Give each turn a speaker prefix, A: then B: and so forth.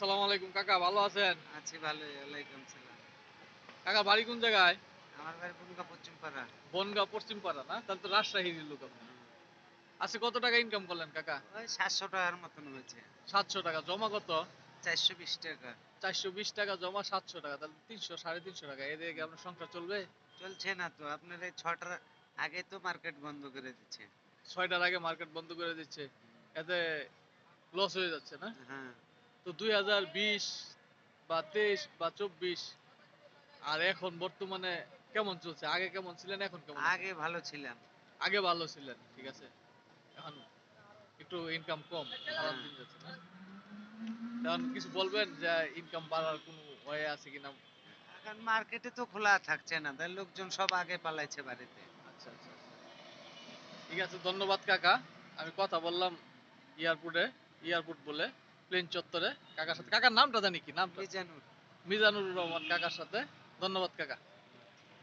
A: আসসালামু আলাইকুম কাকা, ভালো আছেন?
B: আছি ভালোই। ওয়ালাইকুম সালাম।
A: কাকা বাড়ি কোন জায়গায়?
B: আমার বাড়ি বনগাঁ পশ্চিমপাড়া।
A: বনগাঁ পশ্চিম পাড়া না? তাহলে তো রাজশাহীর লোক আপনি।
B: হুম।
A: আজকে কত টাকা ইনকাম করলেন কাকা?
B: ওই ৭০০ টাকার মতন হয়েছে।
A: ৭০০ টাকা জমা কত?
B: ৪২০ টাকা।
A: ৪২০ টাকা জমা ৭০০ টাকা, তাহলে ৩০০ 350 টাকা। এ দিয়ে কি
B: হুম।
A: আপনার সংসার চলবে?
B: চলছে না তো। আপনার এই ৬টার আগে তো মার্কেট বন্ধ করে দিচ্ছে।
A: ৬টার আগে মার্কেট বন্ধ করে দিচ্ছে।
B: হুম।
A: এতে লস হয়ে যাচ্ছে না?
B: হ্যাঁ,
A: তো ২০২০ বা ২৩ বা ২৪ আর এখন বর্তমানে কেমন চলছে? আগে কেমন ছিলেন, এখন কেমন আছেন?
B: আগে ভালো ছিলাম।
A: আগে ভালো ছিলেন, ঠিক
B: হুম।
A: আছে। এখন একটু ইনকাম কম, খারাপ
B: হ্যাঁ।
A: দিন যাচ্ছে না? এখন কিছু বলবেন যে ইনকাম বাড়ার কোনো ওয়ে আছে কিনা?
B: এখন মার্কেটে তো খোলা থাকছে না। তাই লোকজন সব আগে পালাইছে বাড়িতে।
A: আচ্ছা, আচ্ছা, আচ্ছা। ঠিক আছে, ধন্যবাদ কাকা। আমি কথা বললাম এয়ারপোর্টে, এয়ারপোর্ট বলে প্লেন চত্বরে কাকার
B: হুম।
A: সাথে। কাকার নামটা জানি কি নামটা?
B: মিজানুর।
A: মিজানুর রহমান কাকার সাথে। ধন্যবাদ কাকা।